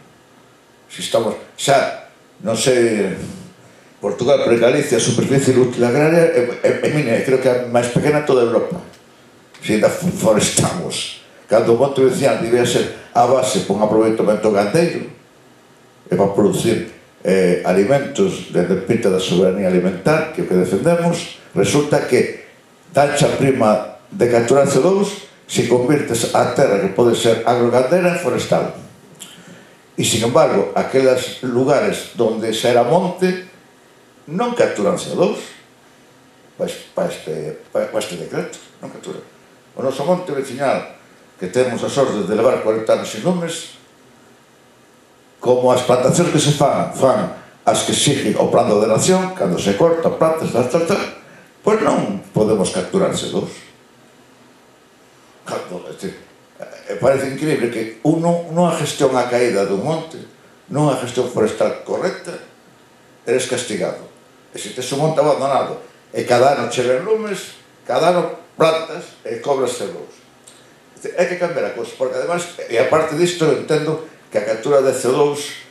Si estamos, xa, non sei Portugal, pero en Galicia a superficie útil agraria é mínima, creo que é a máis pequena de toda Europa. Si ainda forestamos, cando o monte veciñal debía ser a base por un aproveitamento gandeiro e para producir alimentos desde o punto da soberanía alimentar, que é o que defendemos, resulta que taxa prima de capturar CO2 se convirtes a terra que pode ser agrogandeira en forestal. E, sin embargo, aqueles lugares donde xa era monte non capturan CO2 para este decreto, non capturan. O noso monte veciñal, que temos a sorte de levar 40 anos sin lumes, como as plantacións que se fan as que exigen o plan de ordenación, cando se corta plantas, pois non podemos capturar CO2. Parece increíble que nunha gestión a caída dun monte, nunha gestión forestal correcta, eres castigado. E se tes un monte abandonado e cada ano chegan lumes, cada ano plantas e cobras CO2. Hai que cambiar a cousa, porque además, e aparte disto, eu entendo que a captura de CO2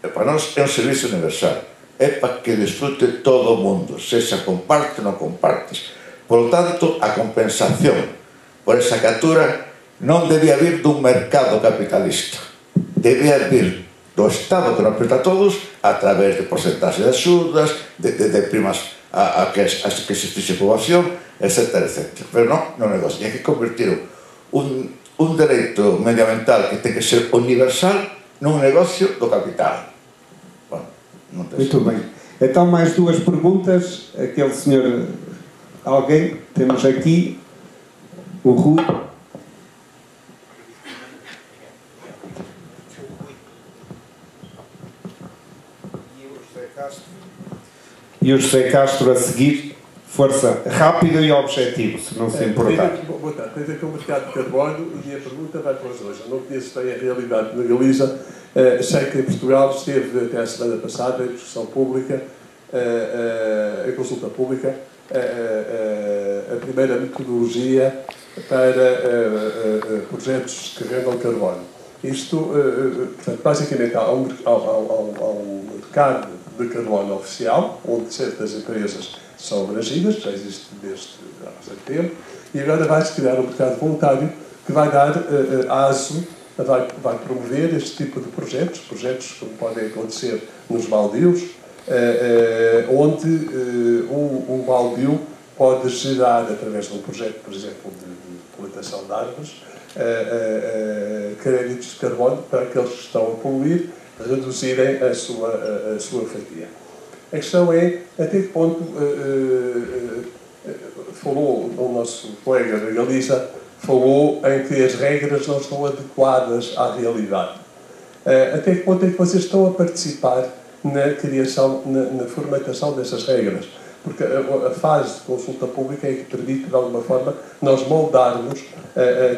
para nós é un servicio universal, é para que disfrute todo o mundo, sexa comparte ou non compartes. Por lo tanto, a compensación por esa captura non debía vir dun mercado capitalista, debía vir do Estado que nos presta a todos a través de porcentaxe de axudas, de primas a que se fixe poboación, etc. Pero non é negocio, hai que convertir un dereito medioambiental que ten que ser universal nun negocio do capital. Muito bem. Então, mais duas perguntas. Aquele senhor... Alguém? Temos aqui o Rui. E o José Castro a seguir. Força, rápido e objetivo, se não se importar. Boa tarde. Tem a ver com o mercado de carbono e a pergunta vai para os dois. Eu não conheço bem a realidade na Galiza. Sei que em Portugal esteve até a semana passada em discussão pública, em consulta pública, a primeira metodologia para projetos que rendam carbono. Isto, portanto, basicamente há um mercado de carbono oficial, onde certas empresas são abrangidas, já existe desde há certo tempo, e agora vai-se criar um mercado voluntário que vai dar aso, vai promover este tipo de projetos como podem acontecer nos baldios, onde um baldio pode gerar, através de um projeto, por exemplo, de plantação de árvores, créditos de carbono para aqueles que estão a poluir reduzirem a sua fatia. A questão é até que ponto falou o nosso colega da Galiza, falou em que as regras não estão adequadas à realidade. Até que ponto é que vocês estão a participar na criação, na formatação dessas regras? Porque a fase de consulta pública é que permite, de alguma forma, nós moldarmos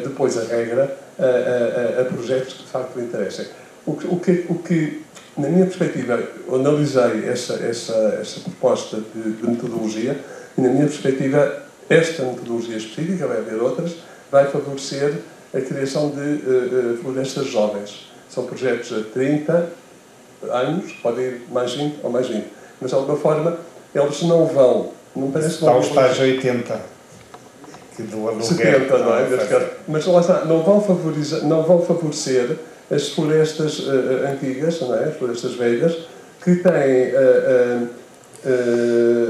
depois a regra a projetos que de facto interessem. O que, na minha perspectiva, eu analisei essa proposta de metodologia e, na minha perspectiva, esta metodologia específica, vai haver outras, vai favorecer a criação de florestas jovens. São projetos a 30 anos, podem ir mais 20 ou mais 20. Mas, de alguma forma, eles não vão... Não parece que não estágio 80. Que do aluguel, 70, não é? Mas lá está, não vão favorecer as florestas antigas, não é? As florestas velhas, que têm...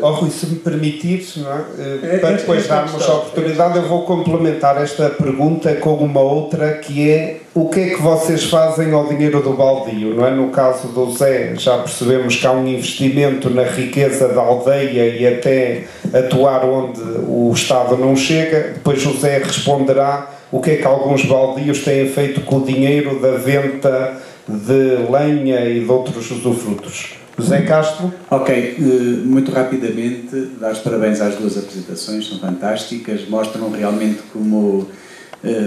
Rui, se me permitires, não é? Para depois darmos a oportunidade, eu vou complementar esta pergunta com uma outra, que é: o que é que vocês fazem ao dinheiro do baldio? Não é? No caso do Zé, já percebemos que há um investimento na riqueza da aldeia e até atuar onde o Estado não chega. Depois o Zé responderá o que é que alguns baldios têm feito com o dinheiro da venda de lenha e de outros usufrutos. José Castro. Ok, muito rapidamente, dar os parabéns às duas apresentações, são fantásticas, mostram realmente como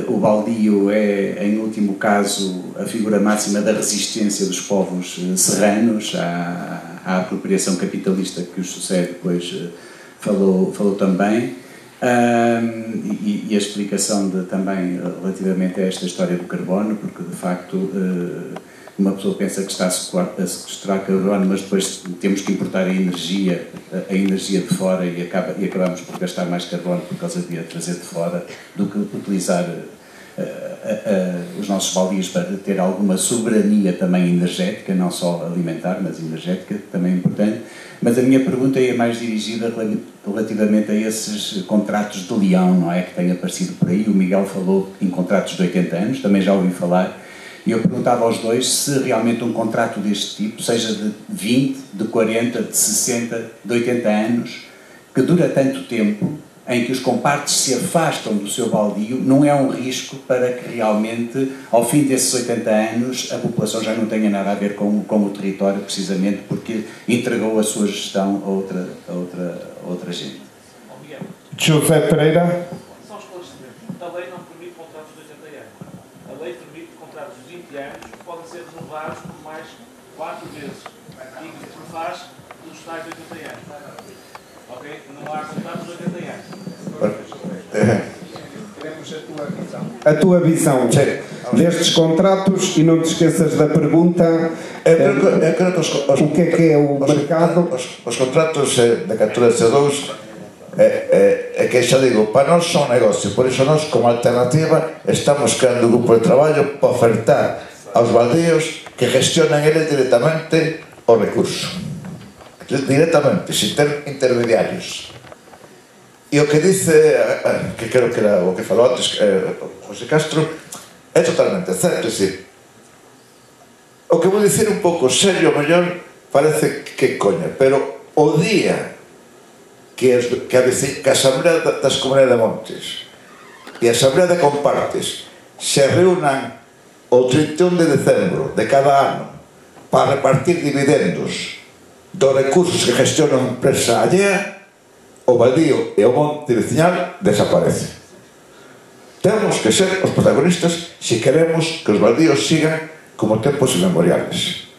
o baldio é, em último caso, a figura máxima da resistência dos povos serranos à apropriação capitalista que o José depois falou também, e a explicação também relativamente a esta história do carbono, porque de facto uma pessoa pensa que está a sequestrar carbono, mas depois temos que importar a energia de fora e acabamos por gastar mais carbono por causa de a trazer de fora do que utilizar os nossos baldios para ter alguma soberania também energética, não só alimentar, mas energética, também é importante. Mas a minha pergunta é mais dirigida relativamente a esses contratos de leão, não é? Que têm aparecido por aí. O Miguel falou em contratos de 80 anos, também já ouvi falar. E eu perguntava aos dois se realmente um contrato deste tipo, seja de 20, de 40, de 60, de 80 anos, que dura tanto tempo, em que os compartes se afastam do seu baldio, não é um risco para que realmente, ao fim desses 80 anos, a população já não tenha nada a ver com o território, precisamente porque entregou a sua gestão a outra gente. José Pereira. Só um esclarecimento. A lei não permite contratos de 80 anos. A lei permite contratos de 20 anos que podem ser renovados por mais 4 vezes. E que faz dos tais 80 anos. Ok? Não há contratos de 80 anos. Queremos a tua visão. A tua visão destes contratos, e não te esqueças da pergunta, o que é o mercado? Os contratos de captura de CO2 é que xa digo, para nós son negocio, por iso nós como alternativa estamos creando un grupo de traballo para ofertar aos baldíos que gestionan eles directamente o recurso, directamente, sin ter intermediarios. E o que dice, que creo que era o que falou antes José Castro, é totalmente certo. É dicir, o que vou dicir un pouco serio, mellor parece que coña, pero o día que a Asamblea das Comunidades de Montes e a Asamblea de Compartes se reúnan o 31 de decembro de cada ano para repartir dividendos dos recursos que gestiona unha empresa allea, o baldío e o monte veciñal desaparece. Temos que ser os protagonistas se queremos que os baldíos sigan como tempos inmemoriales.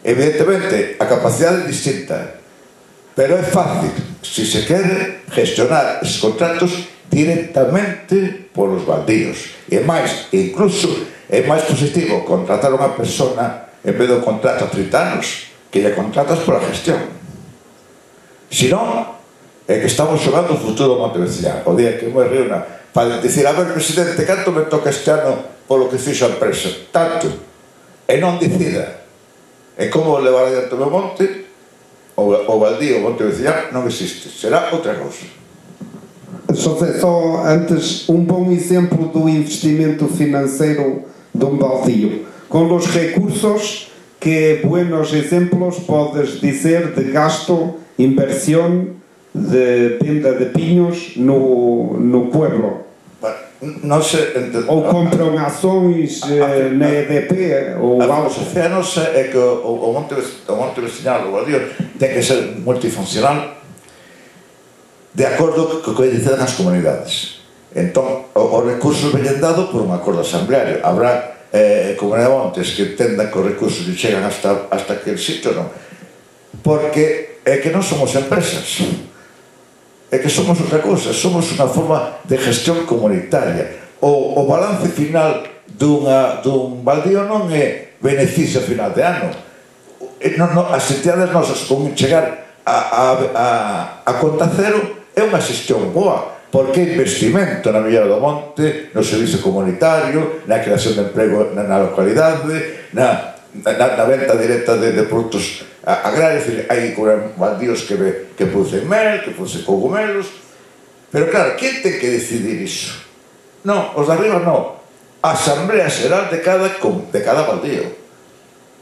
Evidentemente, a capacidade é distinta, pero é fácil, se se quere, gestionar esses contratos directamente polos baldíos. E máis, incluso, é máis positivo contratar unha persona en vez de un contrato a 30 anos que lle contratas pola gestión. Se non, é que estamos xogando o futuro do Monte Veciñal. O día que me reúna para dicir, a ver, presidente, canto me toca este ano polo que fixo a empresa? Tanto. E non decida. E como levar adiante o meu monte, o baldío, o Monte Veciñal, non existe. Será outra cousa. José, só antes, um bom exemplo do investimento financeiro de um baldio. Com os recursos, que buenos exemplos podes dizer de gasto, inversión, de venda de piños no pueblo? Non se ou compran ações na EDP ou a filosofía nosa é que o monte veciñal, o baldío, ten que ser multifuncional de acordo co que dicen as comunidades. Entón, os recursos veñen dado por un acordo asambleario. Habrá comunidade de montes que entendan que os recursos que chegan hasta aquel sitio, non? Porque é que non somos empresas, é que somos outra cousa, somos unha forma de gestión comunitaria. O balance final dun baldío non é beneficio final de ano. As entidades nosas, con chegar a conta cero, é unha xestión boa, porque é investimento na mellora do monte, no servicio comunitario, na creación de emprego na localidade, na venta directa de produtos agrarios. Hai baldíos que producen mel, que producen cogumelos, pero claro, quen ten que decidir iso? Non, os de arriba non, a Asamblea Xeral de cada baldío.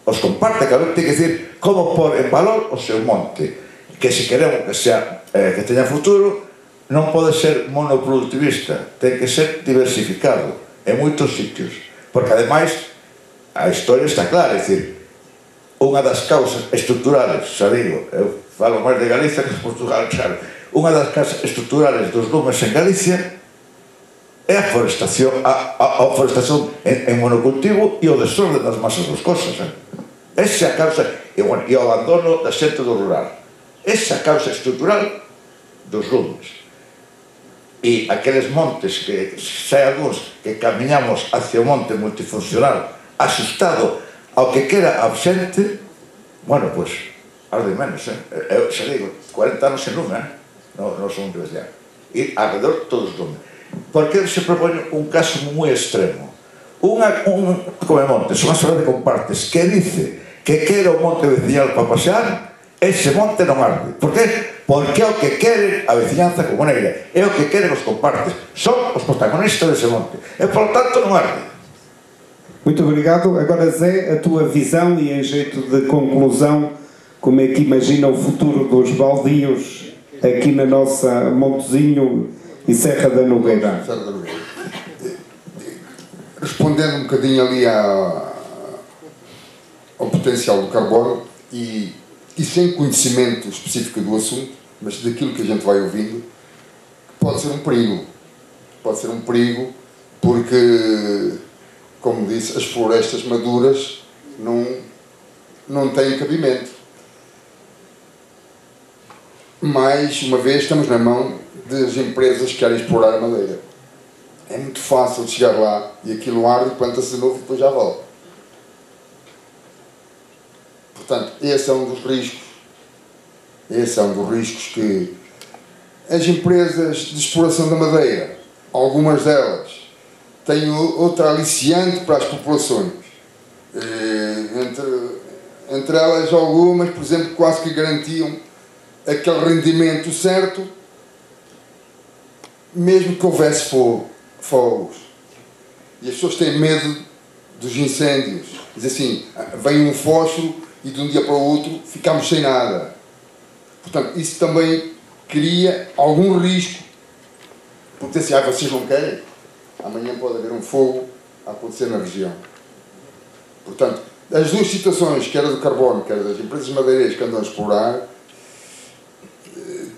Os comparte, cada vez ten que decir como pôr en valor o seu monte, que se queremos que teña futuro, non pode ser monoproductivista, ten que ser diversificado en moitos sitios, porque ademais a historia está clara. É dicir, unha das causas estruturales, xa digo, eu falo máis de Galicia que de Portugal, claro, unha das causas estruturales dos lumes en Galicia é a forestación en monocultivo e o desorden das masas boscosas. Esa é a causa, e o abandono da xente do rural. Esa é a causa estrutural dos lumes. E aqueles montes que xa hai algúns que camiñamos hacia o monte multifuncional asustado ao que quera absente, bueno, pois arde menos, eu xa digo, 40 anos en lume, non son un veciñal, e alrededor todos lume. Porque se propone un caso moi extremo, como montes, unha sola de compartes que dice que quere o monte veciñal para pasear, ese monte non arde. Por que? Porque é o que quere a veciñanza comuneira, é o que queren os compartes, son os protagonistas dese monte, e por tanto non arde. Muito obrigado. Agora, Zé, a tua visão e em jeito de conclusão, como é que imagina o futuro dos baldios aqui na nossa Montezinho e Serra da Nogueira? Respondendo um bocadinho ali ao potencial do carbono e sem conhecimento específico do assunto, mas daquilo que a gente vai ouvindo, pode ser um perigo. Pode ser um perigo porque, como disse, as florestas maduras não têm cabimento. Mais uma vez, estamos na mão das empresas que querem explorar a madeira. É muito fácil de chegar lá e aquilo arde, planta-se de novo e depois já volta. Portanto, esse é um dos riscos. Esse é um dos riscos que as empresas de exploração da madeira, algumas delas, têm outra aliciante para as populações. Entre elas, algumas, por exemplo, quase que garantiam aquele rendimento certo, mesmo que houvesse fogos. E as pessoas têm medo dos incêndios. Diz assim, vem um fósforo e de um dia para o outro ficamos sem nada. Portanto, isso também cria algum risco. Porque assim, vocês não querem? Amanhã pode haver um fogo a acontecer na região. Portanto, as duas situações, quer a do carbono, quer das empresas madeireiras que andam a explorar,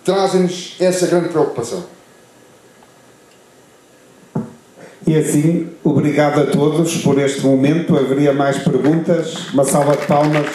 trazem-nos essa grande preocupação. E assim, obrigado a todos por este momento. Haveria mais perguntas. Uma salva de palmas.